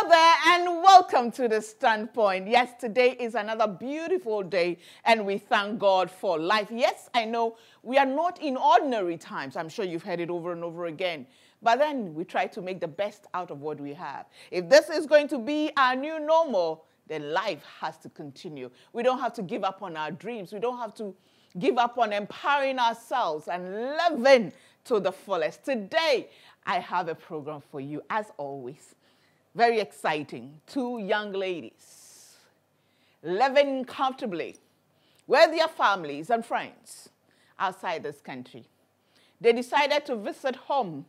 Hello there and welcome to The Standpoint. Yes, today is another beautiful day and we thank God for life. Yes, I know we are not in ordinary times. I'm sure you've heard it over and over again. But then we try to make the best out of what we have. If this is going to be our new normal, then life has to continue. We don't have to give up on our dreams. We don't have to give up on empowering ourselves and living to the fullest. Today, I have a program for you, as always. Very exciting. Two young ladies living comfortably with their families and friends outside this country. They decided to visit home,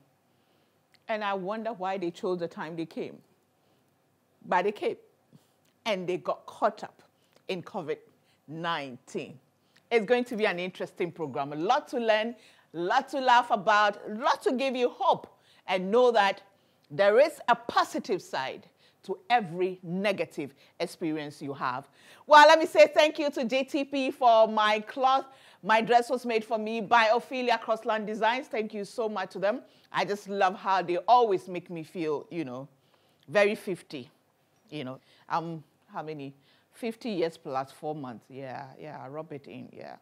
and I wonder why they chose the time they came. But they came, and they got caught up in COVID-19. It's going to be an interesting program. A lot to learn, a lot to laugh about, a lot to give you hope, and know that there is a positive side to every negative experience you have. Well, let me say thank you to JTP for my cloth. My dress was made for me by Ophelia Crossland Designs. Thank you so much to them. I just love how they always make me feel, very 50. How many? 50 years plus 4 months. Yeah, I rub it in, yeah.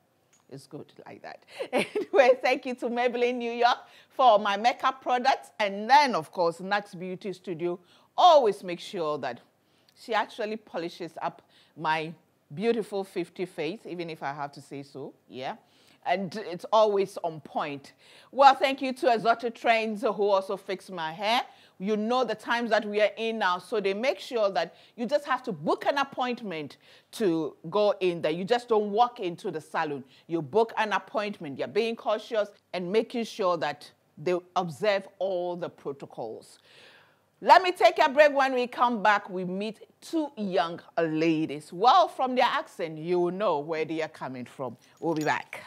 It's good like that. Anyway, thank you to Maybelline New York for my makeup products. And then, of course, Nat's Beauty Studio always make sure that she actually polishes up my beautiful 50 face, even if I have to say so, yeah. And it's always on point. Well, thank you to Exotic Trends who also fix my hair. You know the times that we are in now, so they make sure that you just have to book an appointment to go in there. You just don't walk into the salon. You book an appointment. You're being cautious and making sure that they observe all the protocols. Let me take a break. When we come back, we meet two young ladies. Well, from their accent, you will know where they are coming from. We'll be back.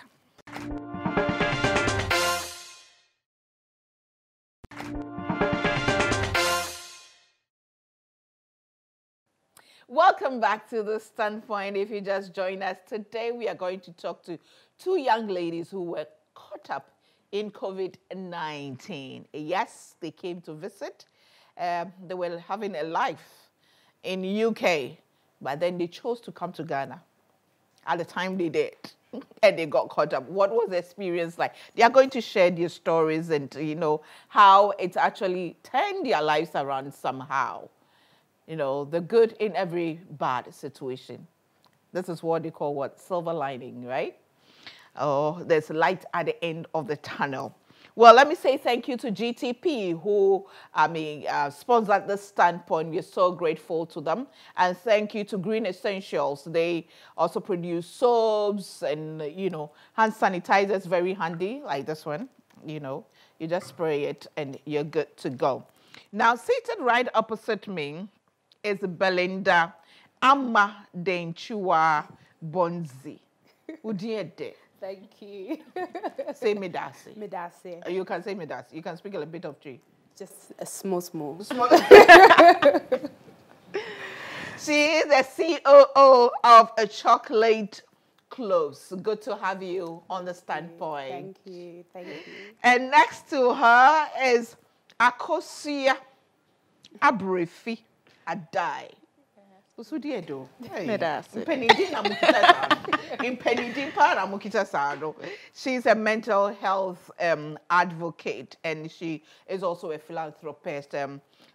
Welcome back to The Standpoint. If you just joined us today, we are going to talk to two young ladies who were caught up in COVID-19. Yes, they came to visit. They were having a life in UK, but then they chose to come to Ghana at the time they did. And they got caught up. What was the experience like? They are going to share their stories and, how it actually turned their lives around somehow. The good in every bad situation. This is what they call silver lining, right? Oh, there's light at the end of the tunnel. Well, let me say thank you to GTP who, sponsored this Standpoint. We're so grateful to them. And thank you to Green Essentials. They also produce soaps and, hand sanitizers, very handy, like this one. You just spray it and you're good to go. Now, seated right opposite me is Belinda Amma Denchua Bonzi. Udiede. Thank you. Say Medasi. Medasi. You can say Medasi. You can speak a little bit of G. Just a small. She is the COO of a chocolate clothes. Good to have you on The Standpoint. Thank you. And next to her is Akosia Abrefi Adai. Usudiedo. Medasi. She's a mental health advocate, and she is also a philanthropist.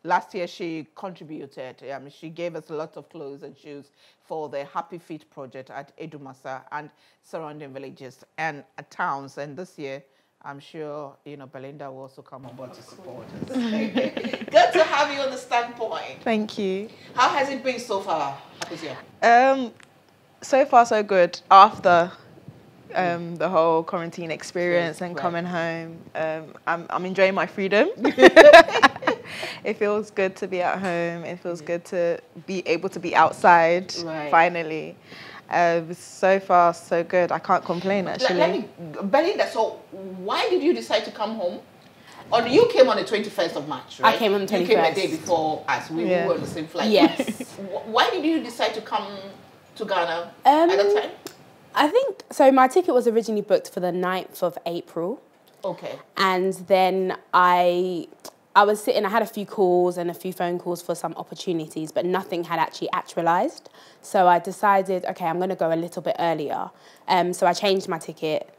Last year, she contributed. She gave us a lot of clothes and shoes for the Happy Feet project at Edumasa and surrounding villages and towns. And this year, I'm sure, Belinda will also come on board to support us. Good to have you on The Standpoint. Thank you. How has it been so far, Akosia? So far, so good. After the whole quarantine experience and coming home, I'm enjoying my freedom. It feels good to be at home. It feels good to be able to be outside, finally. So far, so good. I can't complain, actually. Belinda, so why did you decide to come home? Or you came on the 21st of March, right? I came on the 21st. You came a day before us. We were on the same flight. Yes. Why did you decide to come to Ghana at that time? I think, so my ticket was originally booked for the 9th of April. Okay. And then I I was sitting, I had a few calls and a few phone calls for some opportunities, but nothing had actually actualised. So I decided, okay, I'm going to go a little bit earlier. So I changed my ticket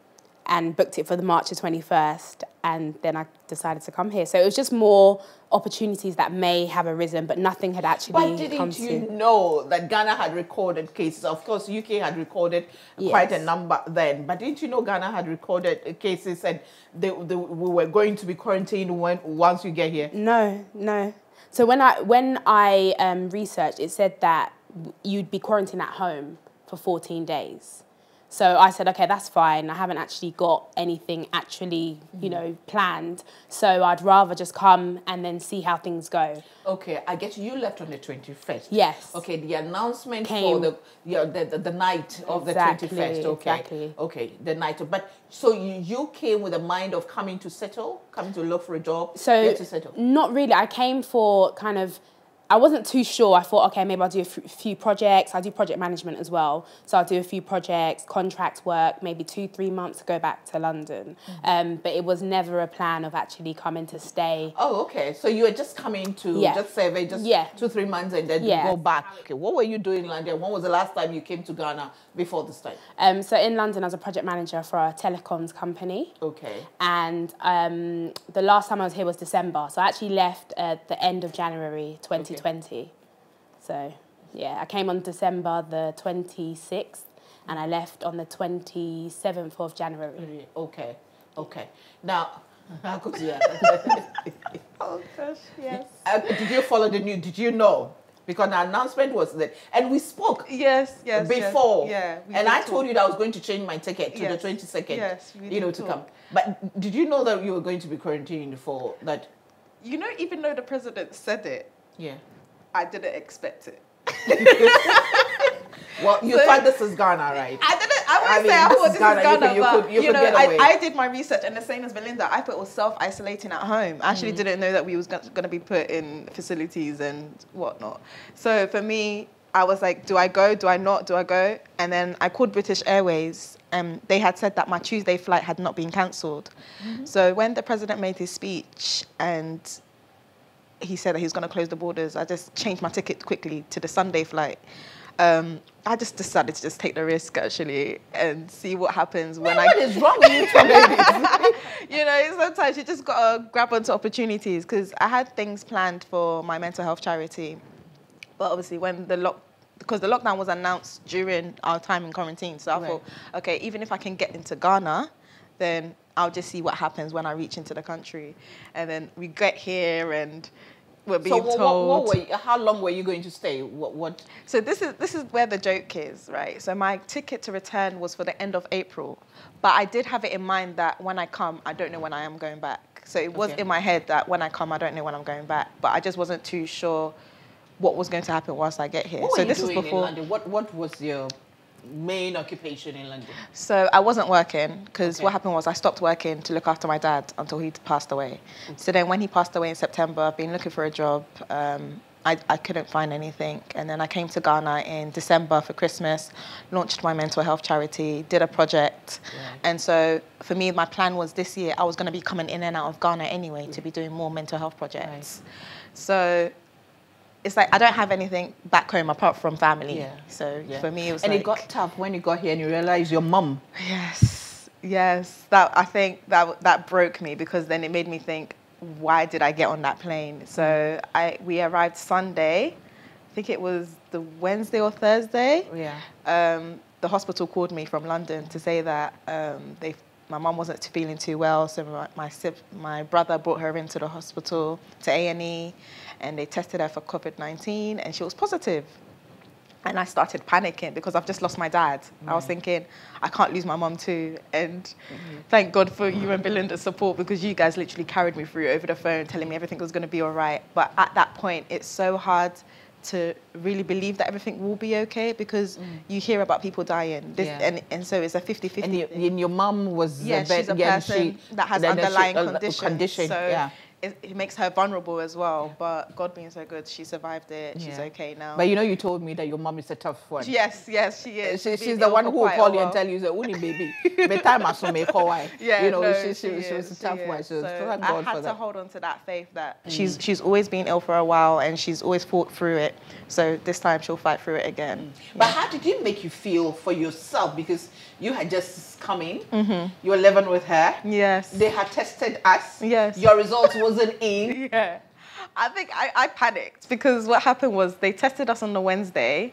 and booked it for the March the 21st, and then I decided to come here. So it was just more opportunities that may have arisen, but nothing had actually come to. But didn't you know that Ghana had recorded cases? Of course, UK had recorded quite a number then, but didn't you know Ghana had recorded cases and we were going to be quarantined once you get here? No. So when I researched, it said that you'd be quarantined at home for 14 days. So I said, okay, that's fine. I haven't actually got anything actually, planned. So I'd rather just come and then see how things go. Okay, I guess you left on the 21st. Yes. Okay, the announcement for the night of the 21st. Okay. Exactly. Okay, the night. But so you came with a mind of coming to settle, coming to look for a job, so to settle? Not really. I came for kind of, I wasn't too sure. I thought, okay, maybe I'll do a few projects. I do project management as well. So I'll do a few projects, contract work, maybe 2-3 months to go back to London. But it was never a plan of actually coming to stay. Oh, okay. So you were just coming to just survey, 2-3 months and then go back. Okay. What were you doing in London? When was the last time you came to Ghana before this time? So in London, I was a project manager for a telecoms company. Okay. And the last time I was here was December. So I actually left at the end of January 2020. So, yeah, I came on December the 26th and I left on the 27th of January. Okay. Now, oh gosh, yes. Did you follow the news? Did you know? Because the announcement was that, and we spoke. Yes. Before. Yeah. And I told you that I was going to change my ticket to the 22nd. Yes, to come. But did you know that you were going to be quarantined for that? Even though the president said it, I didn't expect it. Well, you thought this is Ghana, right? I thought this is Ghana, but you could get away. I did my research, and the same as Belinda, I thought it was self-isolating at home. I actually didn't know that we was going to be put in facilities and whatnot. So for me, I was like, do I go? Do I not? Do I go? And then I called British Airways, and they had said that my Tuesday flight had not been cancelled. So when the president made his speech and he said that he was going to close the borders, I just changed my ticket quickly to the Sunday flight. I just decided to just take the risk, actually, and see what happens when What is wrong with you two ladies? Sometimes you just got to grab onto opportunities, because I had things planned for my mental health charity. But obviously, when because the lockdown was announced during our time in quarantine, so I thought, okay, even if I can get into Ghana, then I'll just see what happens when I reach into the country. And then we get here and we're being told. How long were you going to stay? What? So this is where the joke is, right? So my ticket to return was for the end of April. But I did have it in mind that when I come, I don't know when I am going back. So it was in my head that when I come, I don't know when I'm going back. But I just wasn't too sure what was going to happen once I get here. What were you doing in London? What was your main occupation in London? So I wasn't working, because what happened was I stopped working to look after my dad until he passed away. So then when he passed away in September, I've been looking for a job. I couldn't find anything. And then I came to Ghana in December for Christmas, launched my mental health charity, did a project. And so for me, my plan was this year, I was going to be coming in and out of Ghana anyway to be doing more mental health projects. So it's like I don't have anything back home apart from family. So for me, it was it got tough when you got here and you realized your mum. Yes. I think that broke me, because then it made me think, why did I get on that plane? So we arrived Sunday. I think it was the Wednesday or Thursday. The hospital called me from London to say that my mum wasn't feeling too well, so my brother brought her into the hospital to A&E, and they tested her for COVID-19, and she was positive. And I started panicking because I've just lost my dad. I was thinking, I can't lose my mum too. And thank God for you and Belinda's support, because you guys literally carried me through over the phone, telling me everything was going to be all right. But at that point, it's so hard to really believe that everything will be okay, because you hear about people dying. And so it's a 50-50. And your mum was she's a person that has underlying conditions. So it makes her vulnerable as well. But God being so good, she survived it. She's okay now. But you told me that your mom is a tough one. Yes, she is. She's the one who will call you and tell you, "Uni baby, by time I saw me call why." Yeah, she was a tough one. So thank God I for had that. to hold on to that faith that she's always been ill for a while and she's always fought through it. So this time she'll fight through it again. But how did it make you feel for yourself? Because you had just come in, you were living with her. Yes. They had tested us. Yes. Your results wasn't in. Yeah. I think I panicked because what happened was they tested us on the Wednesday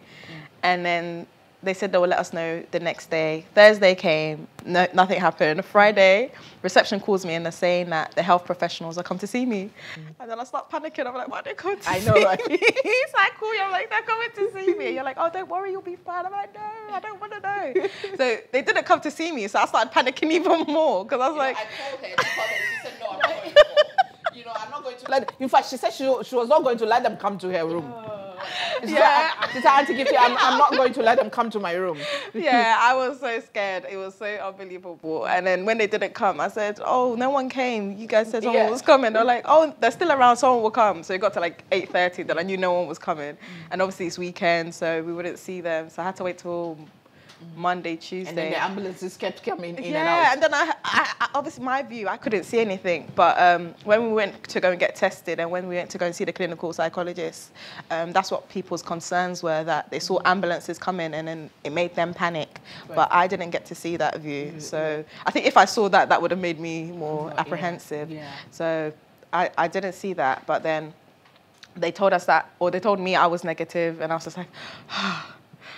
and then they said they would let us know the next day. Thursday came, nothing happened. Friday, reception calls me and they're saying that the health professionals are come to see me. And then I start panicking. I'm like, why are they coming to see me? Right? So I call you, I'm like, they're coming to see me. You're like, oh, don't worry, you'll be fine. I'm like, no, I don't want to know. So they didn't come to see me. So I started panicking even more because I was like... I told her, she said, no, I'm not going to. I'm not going to let them. In fact, she said she was not going to let them come to her room. She said, Auntie Gifty, I'm not going to let them come to my room. Yeah, I was so scared. It was so unbelievable. And then when they didn't come, I said, oh, no one came. You guys said someone was coming. They're like, oh, they're still around. Someone will come. So it got to like 8:30. Then I knew no one was coming. And obviously it's weekend, so we wouldn't see them. So I had to wait till Monday, Tuesday. And then the ambulances kept coming in and out. Yeah, and then I obviously my view, I couldn't see anything. But when we went to go and get tested and when we went to go and see the clinical psychologist, that's what people's concerns were, that they saw ambulances coming and then it made them panic. Right. But I didn't get to see that view. So I think if I saw that, that would have made me more apprehensive. Yeah. So I didn't see that. But then they told us that, or they told me I was negative, and I was just like,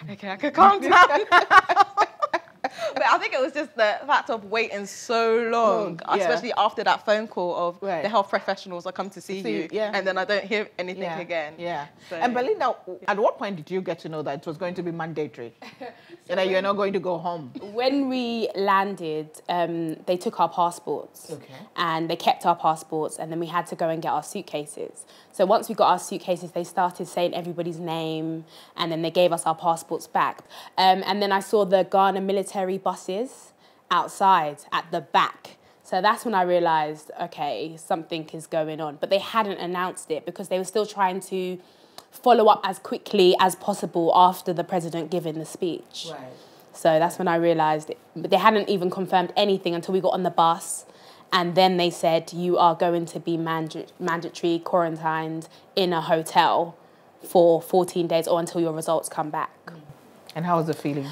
okay, I can calm down. But I think it was just the fact of waiting so long, especially after that phone call of the health professionals are come to see you, and then I don't hear anything again. Yeah. So. And Belinda, at what point did you get to know that it was going to be mandatory? And that you're not going to go home? When we landed, they took our passports. Okay. And they kept our passports, and then we had to go and get our suitcases. So once we got our suitcases, they started saying everybody's name, and then they gave us our passports back. And then I saw the Ghana military buses outside at the back. So that's when I realised, okay, something is going on. But they hadn't announced it because they were still trying to follow up as quickly as possible after the president giving the speech. Right. So that's when I realised it. But they hadn't even confirmed anything until we got on the bus. And then they said, you are going to be mandatory quarantined in a hotel for 14 days or until your results come back. And how was the feeling?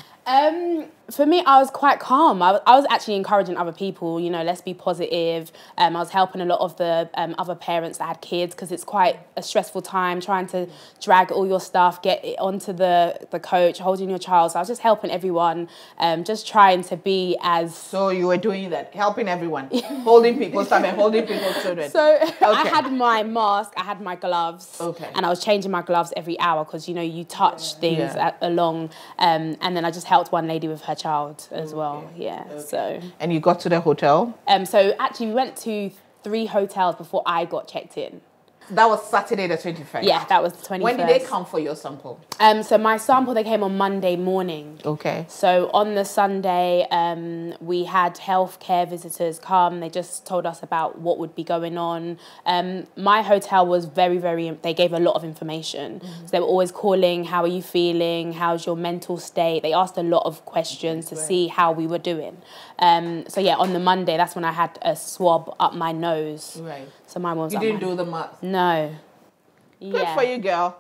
For me, I was quite calm. I was actually encouraging other people, you know, let's be positive. I was helping a lot of the other parents that had kids because it's quite a stressful time trying to drag all your stuff, get it onto the coach, holding your child. So I was just helping everyone, just trying to be as... So you were doing that, helping everyone, holding people's time and holding people's children. So I had my mask, I had my gloves, and I was changing my gloves every hour because, you know, you touch things along, and then I just helped one lady with her child as well. So. And you got to the hotel? So actually we went to 3 hotels before I got checked in. That was Saturday the 21st? Yeah, that was the 21st. When did they come for your sample? So my sample, they came on Monday morning. Okay. So on the Sunday, we had healthcare visitors come. They just told us about what would be going on. My hotel was very, they gave a lot of information. So they were always calling, how are you feeling? How's your mental state? They asked a lot of questions to see how we were doing. So yeah, on the Monday, that's when I had a swab up my nose. Right. So mine was. You didn't do the mask? No. Good for you, girl.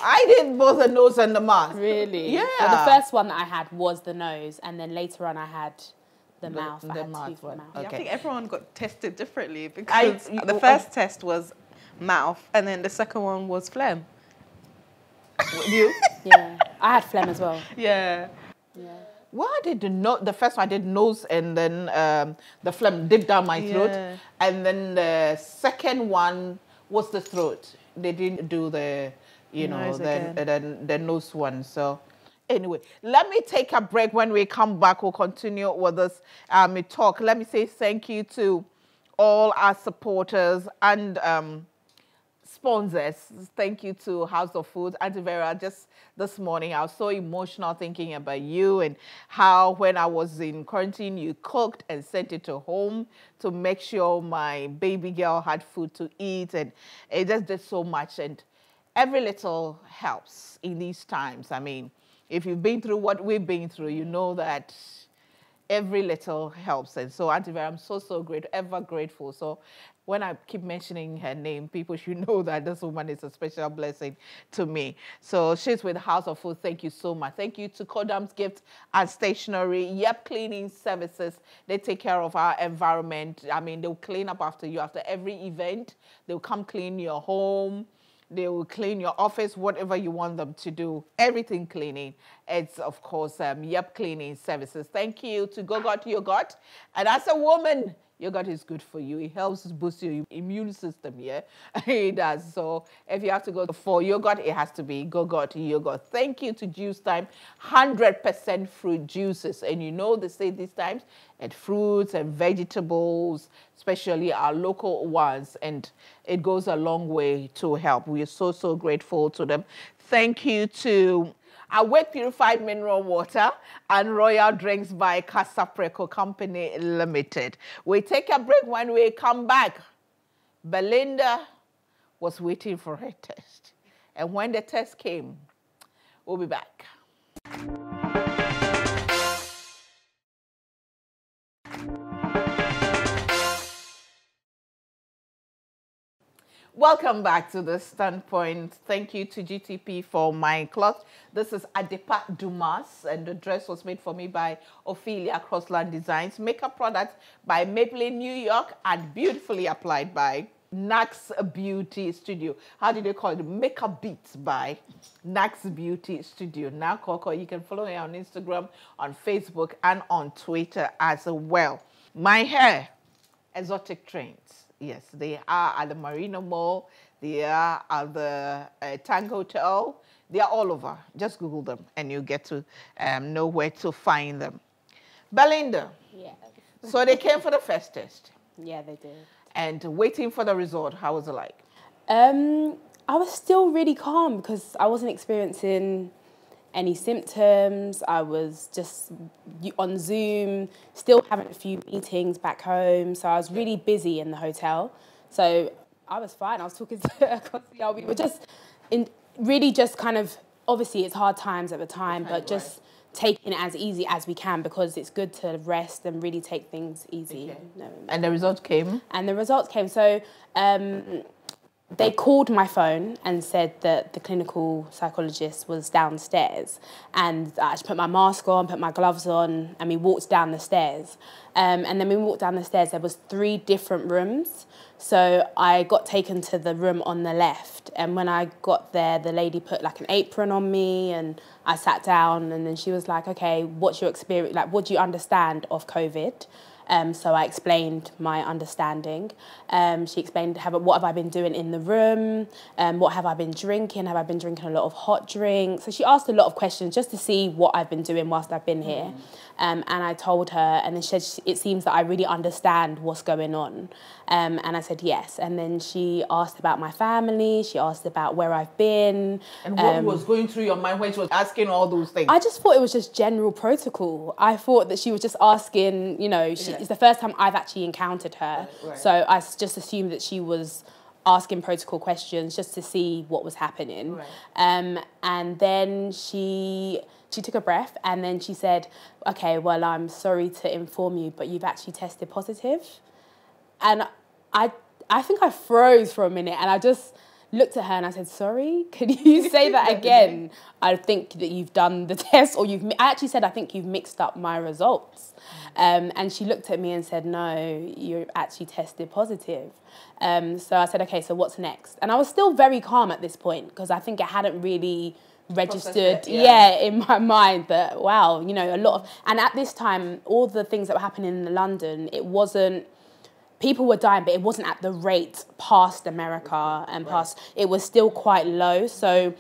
I did both the nose and the mask. Really? Yeah. Well, the first one that I had was the nose, and then later on I had the mouth. The mouth one. Okay. I think everyone got tested differently because the first test was mouth, and then the second one was phlegm. You? Yeah. I had phlegm as well. Yeah. Yeah. Well, I did the first one I did nose, and then the phlegm dipped down my throat, and then the second one was the throat. They didn't do the, you know, the nose one. So anyway, let me take a break. When we come back, we'll continue with this talk. Let me say thank you to all our supporters and sponsors. Thank you to House of Food. Auntie Vera, just this morning, I was so emotional thinking about you and how when I was in quarantine, you cooked and sent it to home to make sure my baby girl had food to eat. And it just did so much. And every little helps in these times. I mean, if you've been through what we've been through, you know that every little helps. And so, Auntie Vera, I'm so, so grateful, ever grateful. So when I keep mentioning her name, people should know that this woman is a special blessing to me. So she's with House of Food. Thank you so much. Thank you to Kodam's Gift and Stationery. Yep, cleaning services. They take care of our environment. I mean, they'll clean up after you. After every event, they'll come clean your home. They will clean your office, whatever you want them to do. Everything cleaning. It's, of course, Yep Cleaning Services. Thank you to Go-Got Yogurt. And as a woman, yogurt is good for you. It helps boost your immune system, yeah? It does. So if you have to go for yogurt, it has to be Go-Got Yogurt. Thank you to Juice Time, 100% fruit juices. And you know they say these times, and fruits and vegetables, especially our local ones, and it goes a long way to help. We are so, so grateful to them. Thank you to Awake Purified Mineral Water and Royal Drinks by Casapreco Company Limited. We take a break. When we come back, Belinda was waiting for her test. And when the test came, we'll be back. Welcome back to The Standpoint. Thank you to GTP for my cloth. This is Adepa Dumas, and the dress was made for me by Ophelia Crossland Designs. Makeup products by Maybelline New York and beautifully applied by Nax Beauty Studio. How do they call it? Makeup Beats by Nax Beauty Studio. Now, Coco, you can follow me on Instagram, on Facebook, and on Twitter as well. My hair, Exotic Trends. Yes, they are at the Marina Mall. They are at the Tang Hotel. They are all over. Just Google them and you get to know where to find them. Belinda. Yeah. So they came for the first test. Yeah, they did. And waiting for the result, how was it like? I was still really calm because I wasn't experiencing any symptoms. I was just on Zoom, still having a few meetings back home. So I was really busy in the hotel. So I was fine. I was talking to a concierge. We were just really just kind of, obviously it's hard times at the time, but just taking it as easy as we can because it's good to rest and really take things easy. Okay. And the results came? And the results came. So they called my phone and said that the clinical psychologist was downstairs, and I just put my mask on, put my gloves on, and we walked down the stairs. And then we walked down the stairs, there was 3 different rooms. So I got taken to the room on the left, and when I got there, the lady put like an apron on me, and I sat down, and then she was like, okay, what's your experience, like what do you understand of COVID? So I explained my understanding. She explained what have I been doing in the room, what have I been drinking, have I been drinking a lot of hot drinks? So she asked a lot of questions just to see what I've been doing whilst I've been here. And I told her, and then she said, it seems that I really understand what's going on. And I said, yes. And then she asked about my family, she asked about where I've been. And what was going through your mind when she was asking all those things? I just thought it was just general protocol. I thought that she was just asking, you know, it's the first time I've actually encountered her. Right. So I just assumed that she was asking protocol questions just to see what was happening. Right. And then she took a breath and then she said, okay, well, I'm sorry to inform you, but you've actually tested positive. And I think I froze for a minute and I just looked at her and I said, sorry, could you say that again? I think that you've done the test, or I actually said, I think you've mixed up my results. And she looked at me and said, no, you actually tested positive. So I said, okay, so what's next? And I was still very calm at this point because I think it hadn't really registered in my mind that, wow, you know, a lot of, and at this time, all the things that were happening in London, it wasn't, people were dying, but it wasn't at the rate past America and past, it was still quite low. So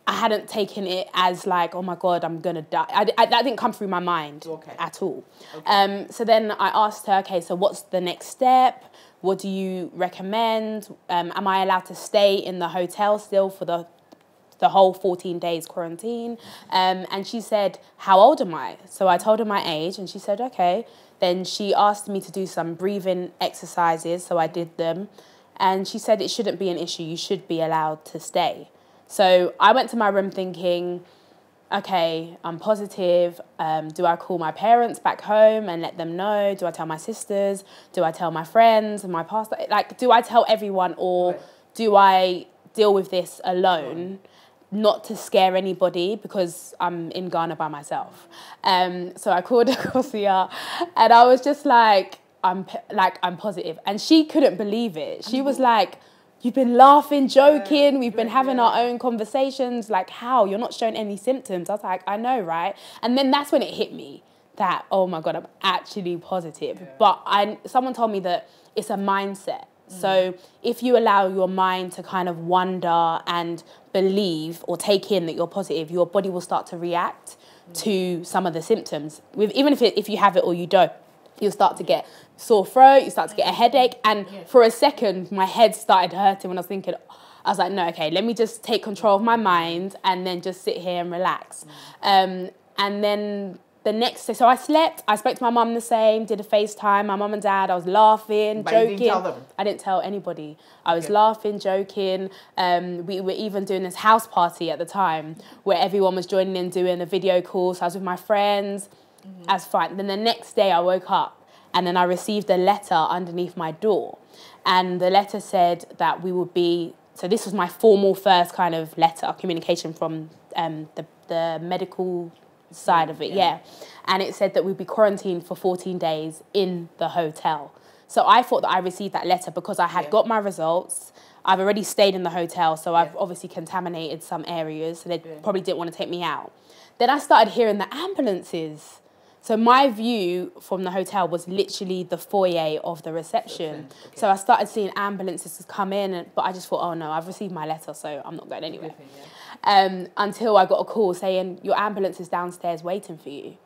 I hadn't taken it as like, oh my God, I'm going to die. That didn't come through my mind at all. Okay. So then I asked her, okay, so what's the next step? What do you recommend? Am I allowed to stay in the hotel still for the whole 14 days quarantine? And she said, how old am I? So I told her my age, and she said, okay. Then she asked me to do some breathing exercises, so I did them. And she said it shouldn't be an issue, you should be allowed to stay. So I went to my room thinking, okay, I'm positive. Do I call my parents back home and let them know? Do I tell my sisters? Do I tell my friends and my pastor? Like, do I tell everyone, or do I deal with this alone? Not to scare anybody, because I'm in Ghana by myself. So I called Akosia, and I was just like, I'm positive. And she couldn't believe it. She was like, you've been laughing, joking, we've been having our own conversations, like, how? You're not showing any symptoms. I was like, I know, right? And then that's when it hit me that, oh my God, I'm actually positive. Yeah. But someone told me that it's a mindset. So if you allow your mind to kind of wonder and believe or take in that you're positive, your body will start to react to some of the symptoms. Even if you have it or you don't, you'll start to get sore throat, you start to get a headache. And for a second, my head started hurting when I was thinking, I was like, no, okay, let me just take control of my mind and then just sit here and relax. And then the next day, so I slept, I spoke to my mum the same, did a FaceTime, my mum and dad, I was laughing, joking. You didn't tell them? I didn't tell anybody. I was laughing, joking. We were even doing this house party at the time where everyone was joining in doing a video call. So I was with my friends. That's fine. Then the next day I woke up and then I received a letter underneath my door. And the letter said that we would be, so this was my formal first kind of letter, communication from the medical side of it, and it said that we'd be quarantined for 14 days in the hotel. So I thought that I received that letter because I had got my results. I've already stayed in the hotel, so I've obviously contaminated some areas, so they probably didn't want to take me out. Then I started hearing the ambulances. So my view from the hotel was literally the foyer of the reception. So I started seeing ambulances come in, but I just thought, oh no, I've received my letter, so I'm not going anywhere. Until I got a call saying, your ambulance is downstairs waiting for you.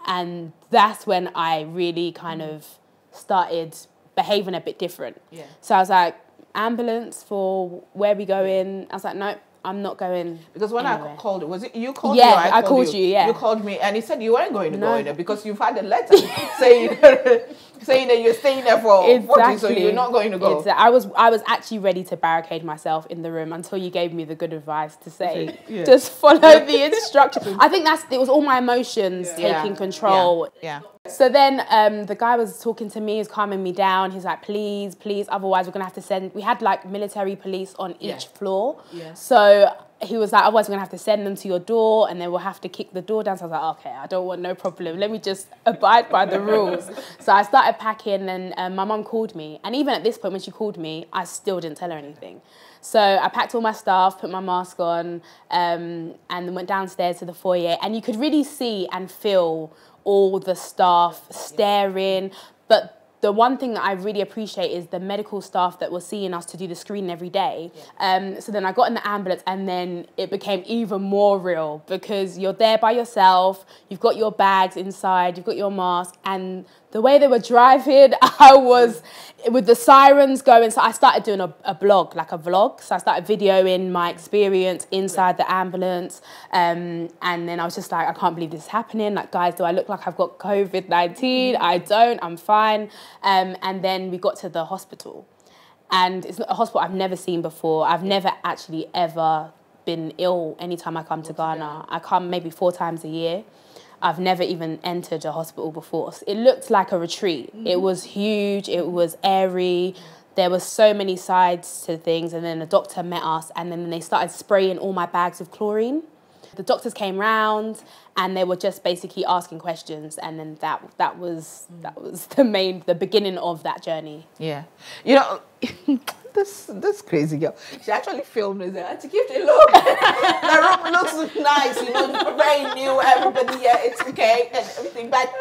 And that's when I really kind of started behaving a bit different. So I was like, ambulance for where we going? I was like, nope, I'm not going. Because when anywhere. I called, was it you called me? Yeah, I called you. Yeah, you called me, and he said you weren't going to go in there because you've had a letter saying that you're staying there for 40, so you're not going to go. Exactly. I was actually ready to barricade myself in the room until you gave me the good advice to say just follow the instructions. I think it was all my emotions taking control. So then the guy was talking to me, he was calming me down. He's like, please, please, otherwise we're going to have to send... We had like military police on each floor. So he was like, otherwise we're going to have to send them to your door and then we'll have to kick the door down. So I was like, okay, I don't want no problem. Let me just abide by the rules. So I started packing and my mum called me. And even at this point when she called me, I still didn't tell her anything. So I packed all my stuff, put my mask on and then went downstairs to the foyer. And you could really see and feel all the staff staring. But the one thing that I really appreciate is the medical staff that were seeing us to do the screening every day. So then I got in the ambulance and then it became even more real because you're there by yourself, you've got your bags inside, you've got your mask, and the way they were driving, I was with the sirens going. So I started doing a blog, like a vlog. So I started videoing my experience inside the ambulance. And then I was just like, I can't believe this is happening. Like, guys, do I look like I've got COVID-19? I don't, I'm fine. And then we got to the hospital. And it's a hospital I've never seen before. I've never actually ever been ill anytime I come to Ghana. I come maybe 4 times a year. I've never even entered a hospital before. It looked like a retreat. It was huge, it was airy. There were so many sides to things. And then the doctor met us and then they started spraying all my bags with chlorine. The doctors came round and they were just basically asking questions. And then that was the beginning of that journey. Yeah. You know, this crazy girl, she actually filmed it there to give it a look. The room looks nice, you know, very new, everybody here, it's okay and everything. But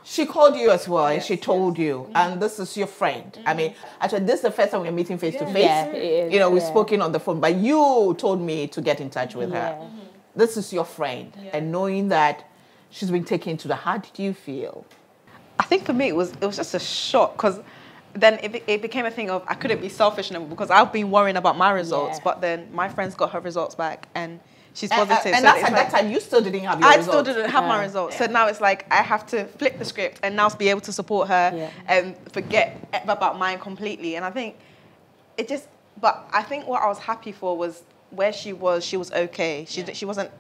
she called you as well and she told you, and this is your friend. I mean, actually, this is the first time we're meeting face to face. Yeah, it is. You know, we've spoken on the phone, but you told me to get in touch with her. This is your friend. And knowing that she's been taken to the heart, how did you feel? I think for me, it was just a shock because then it became a thing of I couldn't be selfish anymore because I've been worrying about my results, Yeah. but then my friend's got her results back and she's positive. And so that's at that time, you still didn't have your I results. still didn't have my results. So now it's like I have to flip the script and now be able to support her and forget about mine completely. And I think it just, but I think what I was happy for was where she was okay. She wasn't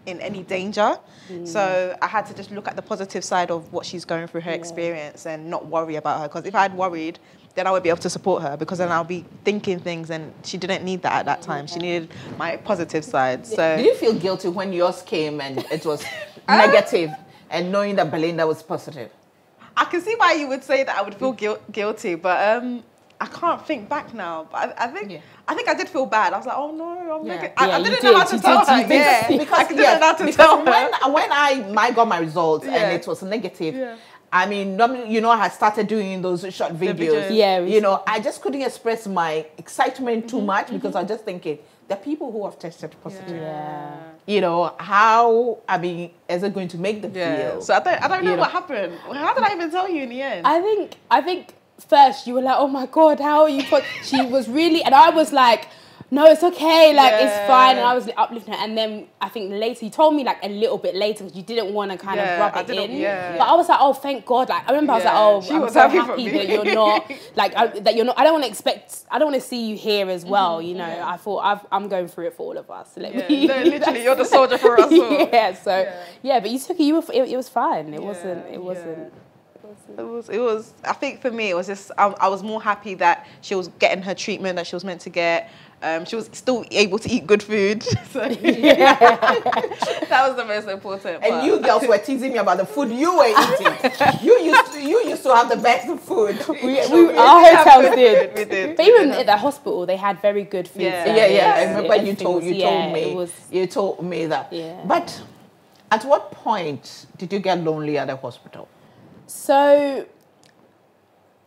in any danger. So I had to just look at the positive side of what she's going through, her experience, and not worry about her. Because if I had worried, then I would be able to support her, because then I'll be thinking things, and she didn't need that at that time. She needed my positive side. So did you feel guilty when yours came and it was negative, and knowing that Belinda was positive? I can see why you would say that I would feel guilty, but I can't think back now. But I think I did feel bad. I was like, oh no, I'm negative. I didn't know how to tell her. Because I didn't know how to tell her. When I got my results and it was negative, I mean, you know, I had started doing those short videos. You know, I just couldn't express my excitement too much because I was just thinking, the people who have tested positive. You know, how, I mean, is it going to make them feel? So I don't know what happened. How did I even tell you in the end? I think first you were like, oh my God, how are you? She was really, and I was like, no, it's okay, like it's fine, and I was uplifting her. And then I think later, you told me like a little bit later because you didn't want to kind of rub it in. But I was like, oh, thank God. Like I remember I was like, oh, I'm so happy that you're not like that you're not. I don't want to see you here as well. You know, I thought I'm going through it for all of us. So literally, you're the soldier for us all. But you took it. It was fine. It wasn't. It was. I think for me, it was just. I was more happy that she was getting her treatment that she was meant to get. She was still able to eat good food. So that was the most important part. And you girls were teasing me about the food you were eating. you used to have the best food. Our hotels did. We did. But even at the hospital, they had very good food. I remember you told me that. But at what point did you get lonely at the hospital? So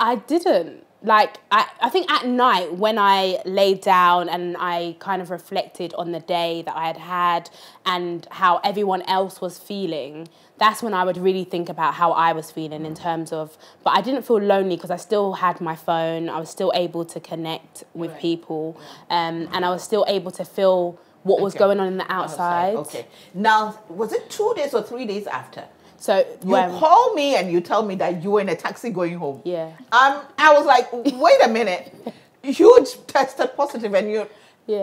I didn't. Like, I think at night when I laid down and I kind of reflected on the day that I had had and how everyone else was feeling, that's when I would really think about how I was feeling in terms of, but I didn't feel lonely because I still had my phone. I was still able to connect with people, and I was still able to feel what was going on in the outside. Okay. Now, was it 2 days or 3 days after? So you call me and you tell me that you were in a taxi going home. I was like, wait a minute, you tested positive and you're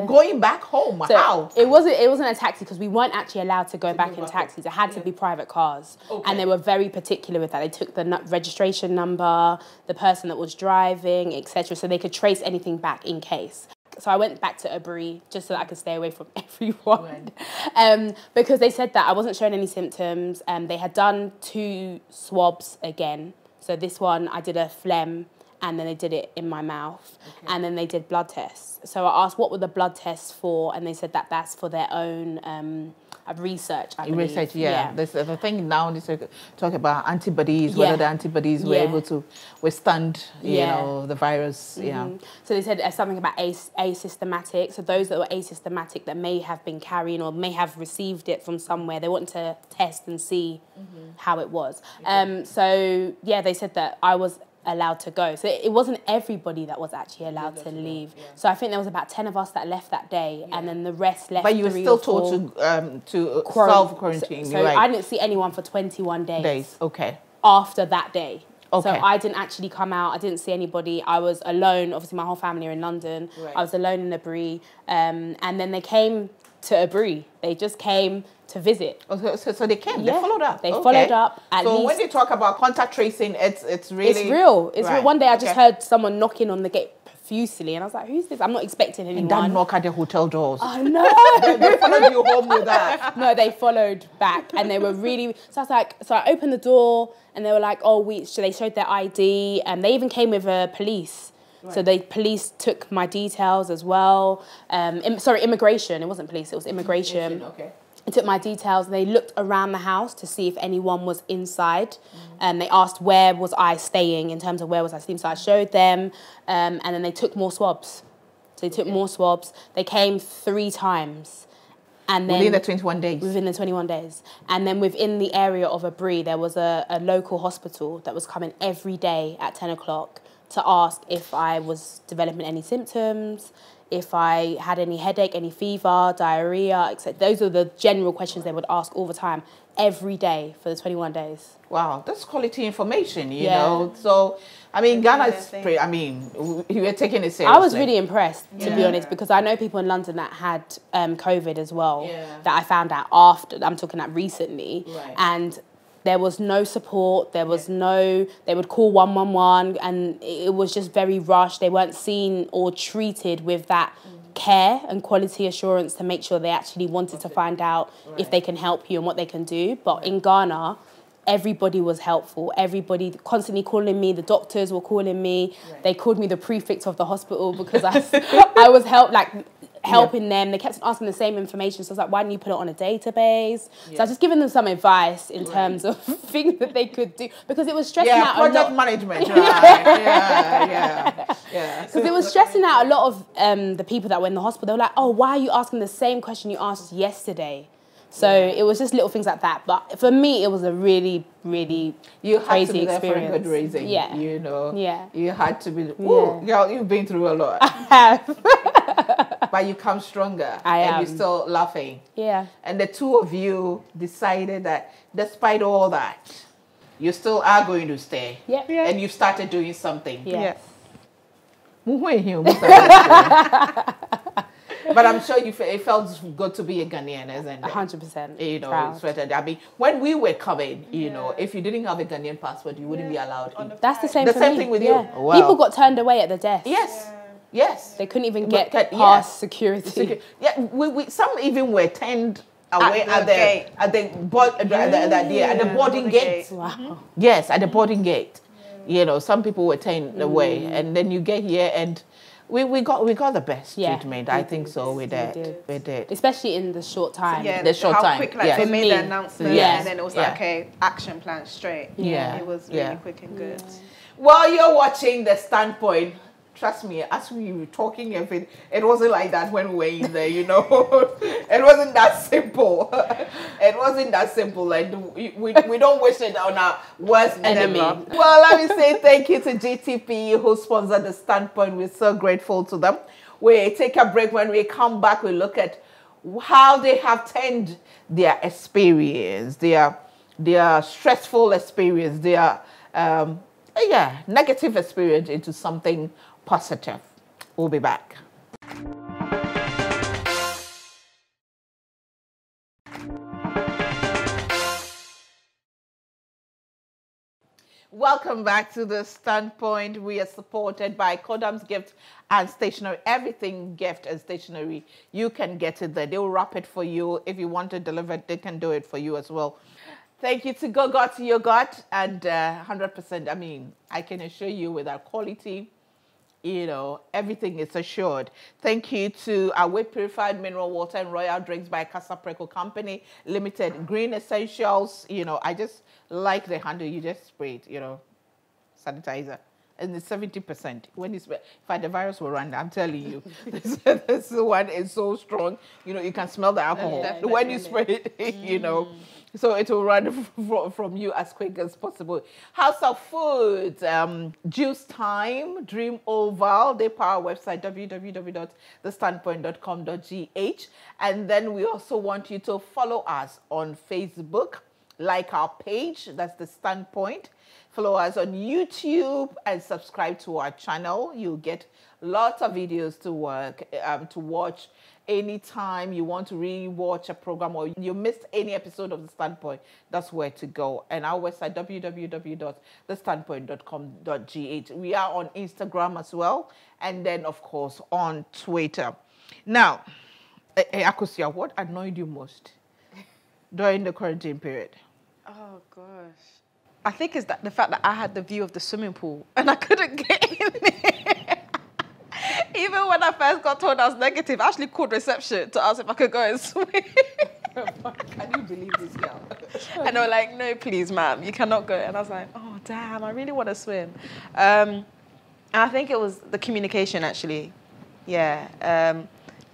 going back home. So how? It wasn't a taxi because we weren't actually allowed to go back in taxis. It had to be private cars, and they were very particular with that. They took the registration number, the person that was driving, etc., so they could trace anything back in case. So I went back to Abri just so that I could stay away from everyone. Because they said that I wasn't showing any symptoms. They had done 2 swabs again. So this one, I did a phlegm, and then they did it in my mouth. And then they did blood tests. So I asked what were the blood tests for, and they said that that's for their own research, I believe. Research, There's the thing now, they talk about antibodies, whether the antibodies were able to withstand, you know, the virus. So they said something about asymptomatic. So those that were asymptomatic that may have been carrying or may have received it from somewhere, they wanted to test and see how it was. So they said that I was allowed to go. So it wasn't everybody that was actually allowed to leave. So I think there was about 10 of us that left that day, and then the rest left. But you were still told to self-quarantine. So I didn't see anyone for 21 days. Okay. After that day. Okay. So I didn't actually come out. I didn't see anybody. I was alone. Obviously, my whole family are in London. I was alone in Abri. And then they came to Abri. They just came to visit. So they came. They followed up. They followed up. So when they talk about contact tracing, it's really... It's real. It's real. One day I just heard someone knocking on the gate profusely, and I was like, who's this? I'm not expecting anyone. And that knock at the hotel doors. Oh, no. They followed you home with that. No, they followed back, and they were really... So I was like... So I opened the door, and they were like, so they showed their ID, and they even came with police. So the police took my details as well. Immigration. It wasn't police, it was immigration. They took my details, and they looked around the house to see if anyone was inside. And they asked where was I staying in terms of where was I staying. So I showed them, and then they took more swabs. So they took more swabs. They came 3 times. And then within the 21 days? Within the 21 days. And then within the area of Abri, there was a local hospital that was coming every day at 10 o'clock to ask if I was developing any symptoms, if I had any headache, any fever, diarrhea, etc. Those are the general questions they would ask all the time, every day for the 21 days. Wow, that's quality information, you know. So, I mean, Ghana is pretty, I mean, you were taking it seriously. I was really impressed, to be honest, because I know people in London that had COVID as well, that I found out after, I'm talking about recently, and there was no support, there was no, they would call 111 and it was just very rushed. They weren't seen or treated with that care and quality assurance to make sure they actually wanted to find out if they can help you and what they can do. But in Ghana, everybody was helpful. Everybody constantly calling me. The doctors were calling me. They called me the prefect of the hospital because I was helping them. They kept asking the same information. So I was like, why didn't you put it on a database? So I was just giving them some advice in terms of things that they could do, because it was stressing out a lot. Project management. Because it was stressing out a lot of the people that were in the hospital. They were like, oh, why are you asking the same question you asked yesterday? So it was just little things like that. But for me, it was a really, really crazy experience. You had to be there for a good reason. Yeah. You know. Yeah. You had to be. Ooh, girl, you've been through a lot. I have. But you come stronger. And you're still laughing. Yeah. And the two of you decided that despite all that, you still are going to stay. Yeah. And you've started doing something. Yes. But I'm sure it felt good to be a Ghanaian, isn't it? 100%. You know, I mean, when we were coming, you know, if you didn't have a Ghanaian passport, you wouldn't be allowed in. That's the same. The same thing with you. Wow. People got turned away at the desk. Yes. Yes. They couldn't even get past security. Yeah. Some even were turned away at the boarding gate. Wow. Yes, at the boarding gate. You know, some people were turned away, and then you get here and. We got the best treatment. I think so. We did. Especially in the short time. Yeah, the short time. Quick, they made the announcement, and then it was like, okay, action plan straight. Yeah, it was really quick and good. While you're watching The Standpoint, trust me, as we were talking, it wasn't like that when we were in there. You know, it wasn't that simple. It wasn't that simple. Like we don't wish it on our worst enemy. Well, let me say thank you to GTP who sponsored The Standpoint. We're so grateful to them. We take a break. When we come back, we look at how they have turned their experience, their stressful experience, their negative experience into something positive. We'll be back. Welcome back to The Standpoint. We are supported by Kodam's Gift and Stationery. Everything gift and stationery, you can get it there. They'll wrap it for you. If you want it delivered, they can do it for you as well. Thank you to Got Your Gut, and 100%, I mean, I can assure you with our quality, you know, everything is assured. Thank you to our Whip Purified Mineral Water and Royal Drinks by Casa Preco Company Limited. Green Essentials, you know, I just like the handle. You just spray it, you know, sanitizer. And it's 70%. When you spray, in fact, the virus will run, I'm telling you. This one is so strong. You know, you can smell the alcohol when you spray it, you know. So it will run from you as quick as possible. House of Foods, Juice Time, Dream Oval, they power website www.thestandpoint.com.gh. And then we also want you to follow us on Facebook, like our page, that's The Standpoint. Follow us on YouTube and subscribe to our channel. You'll get lots of videos to watch anytime you want to re-watch a program or you missed any episode of The Standpoint. That's where to go. And our website, www.thestandpoint.com.gh. We are on Instagram as well. And then, of course, on Twitter. Now, Akosia, what annoyed you most during the quarantine period? Oh, gosh. I think it's the fact that I had the view of the swimming pool and I couldn't get in there. Even when I first got told I was negative, I actually called reception to ask if I could go and swim. Can you believe this girl? And they were like, no, please, ma'am, you cannot go. And I was like, oh, damn, I really want to swim. And I think it was the communication, actually. Yeah.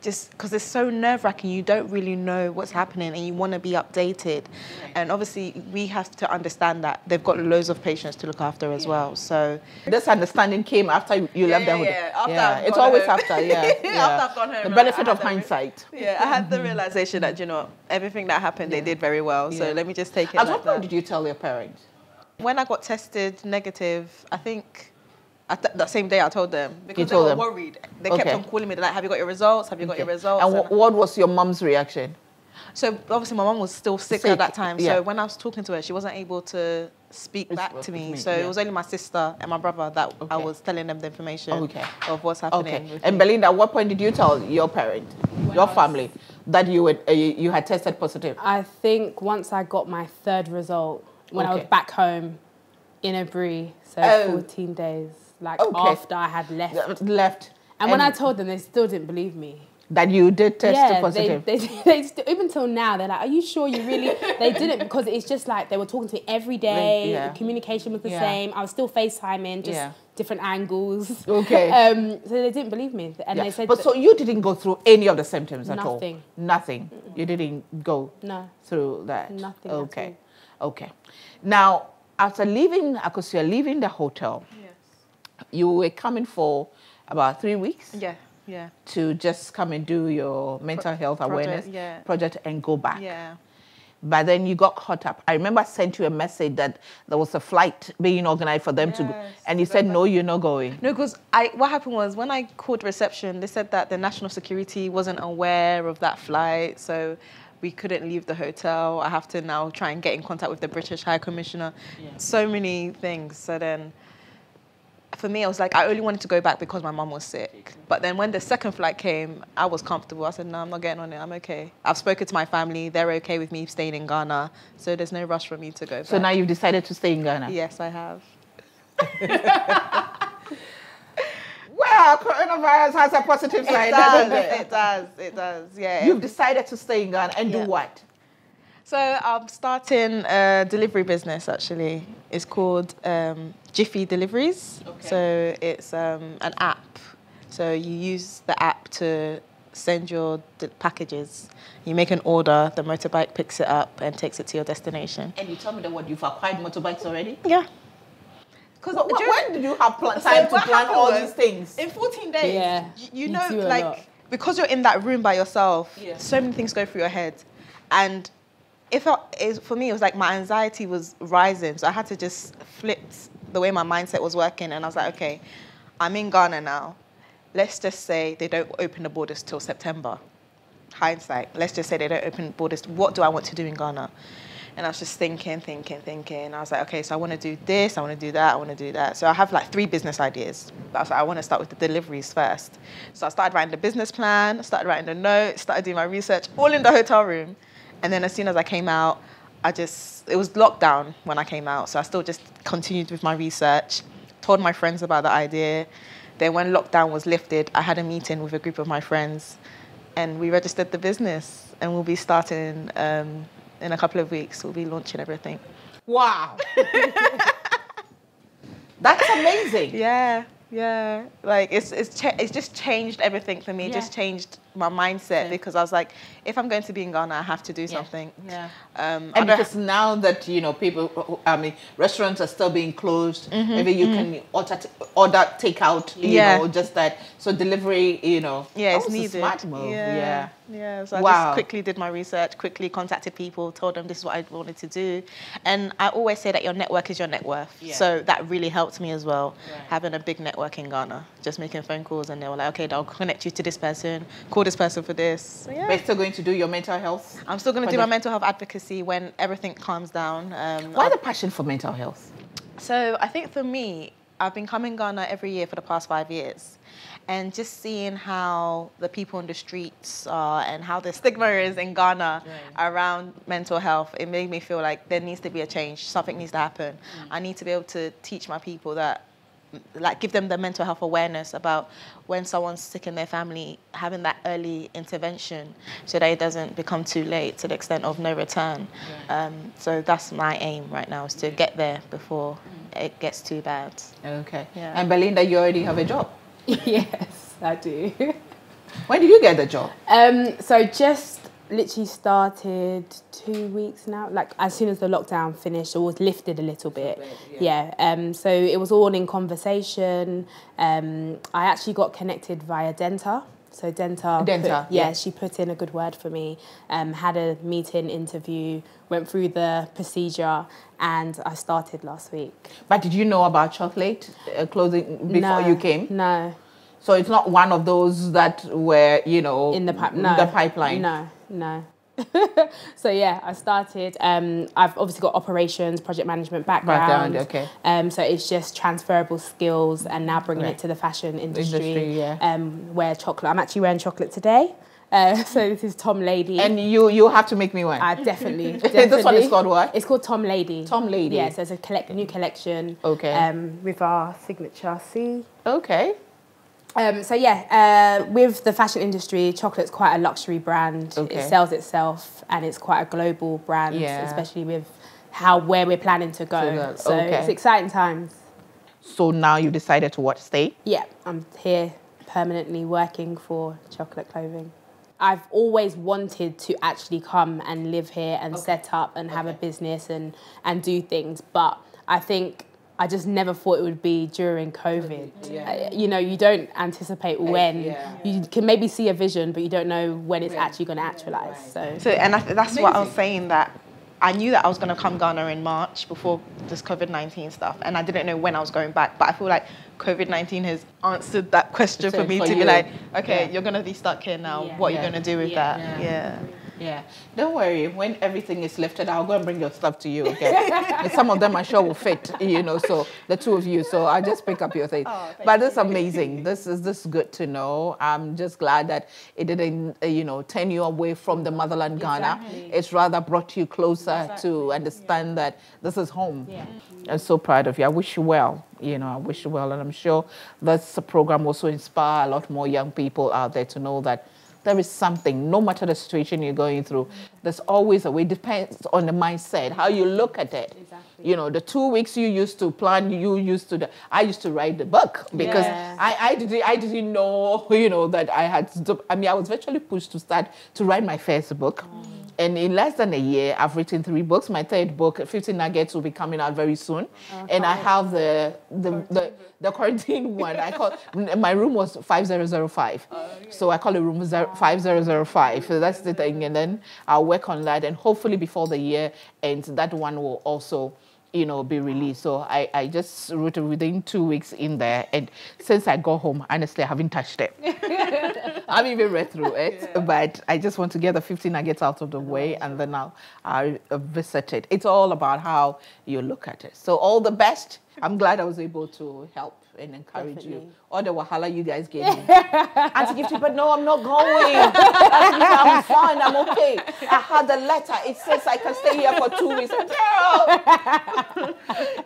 just because it's so nerve-wracking, you don't really know what's happening and you want to be updated. And obviously we have to understand that they've got loads of patients to look after as well. So this understanding came after you left the hotel. After it's always after, After I've gone home. The benefit of hindsight. I had the realization that, you know, everything that happened, they did very well. So let me just take it At what point did you tell your parents? When I got tested negative, I think that same day I told them, because they were worried. They kept on calling me. They're like, have you got your results? Have you got your results? And what was your mum's reaction? So obviously my mum was still sick at that time. So when I was talking to her, she wasn't able to speak back to me. So it was only my sister and my brother that I was telling them the information of what's happening. Okay. And Belinda, at what point did you tell your parent, your family, that you had tested positive? I think once I got my third result, when I was back home in Abri, so 14 days, after I had left. And when I told them, they still didn't believe me. That you did test positive? They still, even till now, they're like, are you sure you really... They didn't, because it's just like they were talking to me every day. The communication was the same. I was still FaceTiming, just different angles. Okay. So they didn't believe me. And they said... But so you didn't go through any of the symptoms at all? Nothing. Nothing? You didn't go through that? Nothing Okay. Okay. Now, after leaving, because you're leaving the hotel, you were coming for about 3 weeks? To just come and do your mental health awareness project and go back. But then you got caught up. I remember I sent you a message that there was a flight being organized for them to go. And you said, no, you're not going. No, because what happened was when I called reception, they said that the national security wasn't aware of that flight. So we couldn't leave the hotel. I have to now try and get in contact with the British High Commissioner. So many things. So then for me, I was like, I only wanted to go back because my mum was sick. But then when the second flight came, I was comfortable. I said, no, I'm not getting on it. I'm okay. I've spoken to my family. They're okay with me staying in Ghana. So there's no rush for me to go back. So now you've decided to stay in Ghana? Yes, I have. Well, coronavirus has a positive side, doesn't it? It does, yeah. You've decided to stay in Ghana and do what? So I'm starting a delivery business, actually. It's called Gifty Deliveries. So it's an app. So you use the app to send your packages. You make an order, the motorbike picks it up and takes it to your destination. And you told me that you've acquired motorbikes already? Yeah. When did you have time to plan all these things? In 14 days. You know, like, because you're in that room by yourself, so many things go through your head. And for me, it was like my anxiety was rising. So I had to just flip the way my mindset was working. And I was like, okay, I'm in Ghana now. Let's just say they don't open the borders till September. Hindsight. Let's just say they don't open borders. What do I want to do in Ghana? And I was just thinking. I was like, okay, so I want to do this, I want to do that, I want to do that. So I have like 3 business ideas. But I was like, I want to start with the deliveries first. So I started writing the business plan, started writing the notes, started doing my research, all in the hotel room. And then as soon as I came out, it was lockdown when I came out. So I still just continued with my research, told my friends about the idea. Then when lockdown was lifted, I had a meeting with a group of my friends and we registered the business and we'll be starting in a couple of weeks. We'll be launching everything. Wow. That's amazing. Yeah. Like it's just changed everything for me. It just changed my mindset because I was like, if I'm going to be in Ghana, I have to do something. And because now that, people, restaurants are still being closed, maybe you can order takeout, just that. So delivery, it's needed. A smart move. So I just quickly did my research, quickly contacted people, told them this is what I wanted to do. And I always say that your network is your net worth. So that really helped me as well, having a big network in Ghana, just making phone calls and they were like, okay, I'll connect you to this person, call this person for this. So, But you're still going to do your mental health? I'm still going to do my mental health advocacy when everything calms down. Why the passion for mental health? So I think for me, I've been coming Ghana every year for the past 5 years. And just seeing how the people on the streets are and how the stigma is in Ghana around mental health, it made me feel like there needs to be a change. Something needs to happen. I need to be able to teach my people that, like, give them the mental health awareness about when someone's sick in their family, having that early intervention so that it doesn't become too late to the extent of no return. So that's my aim right now, is to get there before it gets too bad. Okay. And Belinda, you already have a job? Yes, I do. When did you get the job? So just literally started 2 weeks now, like as soon as the lockdown finished, it was lifted a little bit. So it was all in conversation. I actually got connected via Denta. So Denta, she put in a good word for me, had a meeting, interview, went through the procedure, and I started last week. But did you know about chocolate clothing before you came? No. So it's not one of those that were, you know, in the pipeline? No. So yeah, I started. I've obviously got operations, project management background. Okay. So it's just transferable skills, and now bringing it to the fashion industry. Wear chocolate. I'm actually wearing chocolate today. So this is Tom Lady. And you have to make me one. Definitely. This one is called what? It's called Tom Lady. Tom Lady. Yes, there's a new collection. Okay. With our signature C. Okay. With the fashion industry, chocolate's quite a luxury brand. Okay. It sells itself, and it's quite a global brand, especially with where we're planning to go. So it's exciting times. So now you decided to stay? Yeah, I'm here permanently working for Chocolate Clothing. I've always wanted to actually come and live here and set up and have a business and do things, but I think I just never thought it would be during COVID. You don't anticipate when. You can maybe see a vision, but you don't know when it's actually going to actualize. That's what I was saying, that I knew that I was going to come Ghana in March before this COVID-19 stuff, and I didn't know when I was going back. But I feel like COVID-19 has answered that question for me to be like, okay, you're going to be stuck here now. What are you going to do with that? Yeah, don't worry. When everything is lifted, I'll go and bring your stuff to you, okay? And some of them I'm sure will fit, so the two of you. So I'll just pick up your thing. But this is amazing. This is good to know. I'm just glad that it didn't, turn you away from the motherland, Ghana. It's rather brought you closer to understand that this is home. I'm so proud of you. I wish you well. I wish you well. And I'm sure this program also inspire a lot more young people out there to know that there is something, no matter the situation you're going through, there's always a way. It depends on the mindset, how you look at it. Exactly. The 2 weeks you used to plan, I used to write the book because I didn't know, that I had to, I was virtually pushed to start to write my first book. And in less than a year, I've written 3 books. My third book, 50 Nuggets, will be coming out very soon. And I have the quarantine one. My room was 5005. So I call it room 5005. So that's the thing. And then I'll work on that. And hopefully before the year ends, that one will also be released. So I just wrote it within 2 weeks in there. And since I got home, honestly, I haven't touched it. I haven't even read through it. But I just want to get the 50 nuggets out of the way, and then I'll visit it. It's all about how you look at it. So all the best. I'm glad I was able to help and encourage you. All the wahala you guys gave me. Auntie Gifty, but no, I'm not going. I'm fine, I'm okay. I had a letter. It says I can stay here for 2 weeks. Girl!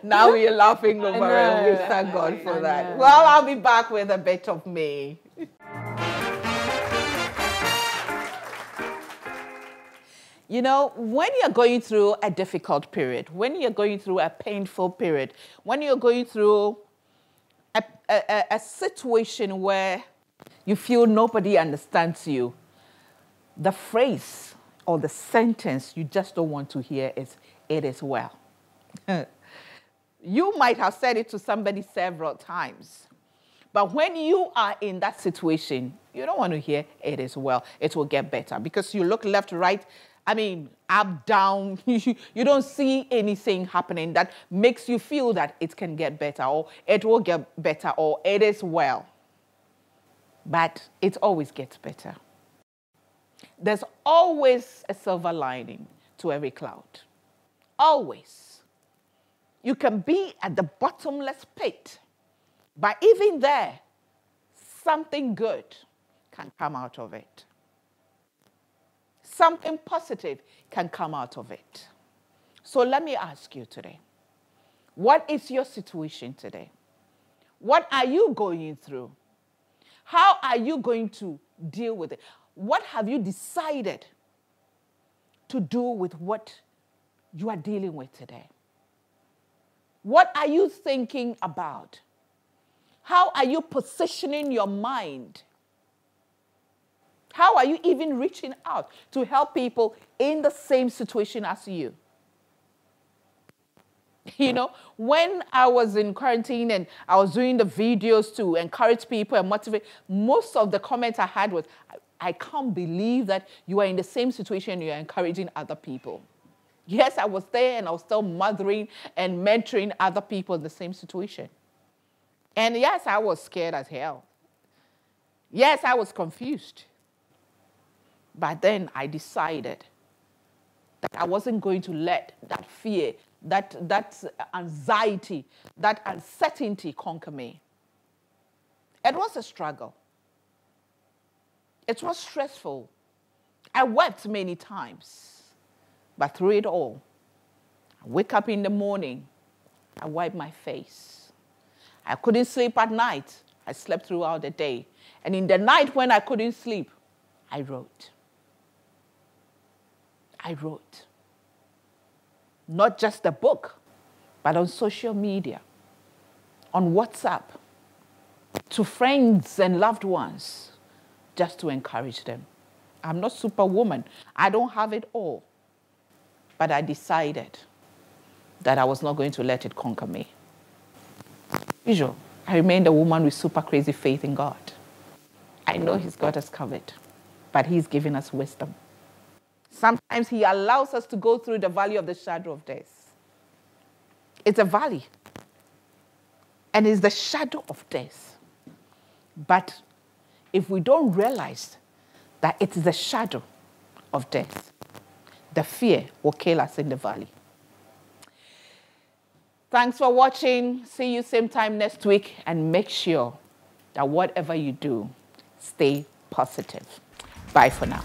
Now we're laughing over it, and we thank God for that. Well, I'll be back with a bit of me. When you're going through a difficult period, when you're going through a painful period, when you're going through a situation where you feel nobody understands you, the phrase or the sentence you just don't want to hear is, "It is well." You might have said it to somebody several times, but when you are in that situation, you don't want to hear, "It is well." It will get better, because you look left, right, up, down, you don't see anything happening that makes you feel that it can get better, or it will get better, or it is well. But it always gets better. There's always a silver lining to every cloud. Always. You can be at the bottomless pit, but even there, something good can come out of it. Something positive can come out of it. So let me ask you today, what is your situation today? What are you going through? How are you going to deal with it? What have you decided to do with what you are dealing with today? What are you thinking about? How are you positioning your mind How are you even reaching out to help people in the same situation as you? You know, when I was in quarantine and I was doing the videos to encourage people and motivate, most of the comments I had was, I can't believe that you are in the same situation, you're encouraging other people. Yes, I was there and I was still mothering and mentoring other people in the same situation. And yes, I was scared as hell. Yes, I was confused. But then I decided that I wasn't going to let that fear, that anxiety, that uncertainty conquer me. It was a struggle. It was stressful. I wept many times. But through it all, I wake up in the morning, I wipe my face. I couldn't sleep at night. I slept throughout the day. And in the night when I couldn't sleep, I wrote. I wrote. Not just a book, but on social media, on WhatsApp, to friends and loved ones, just to encourage them. I'm not Superwoman. I don't have it all. But I decided that I was not going to let it conquer me. Usual, I remained a woman with super crazy faith in God. I know He's got us covered, but He's giving us wisdom. Sometimes He allows us to go through the valley of the shadow of death. It's a valley. And it's the shadow of death. But if we don't realize that it is the shadow of death, the fear will kill us in the valley. Thanks for watching. See you same time next week. And make sure that whatever you do, stay positive. Bye for now.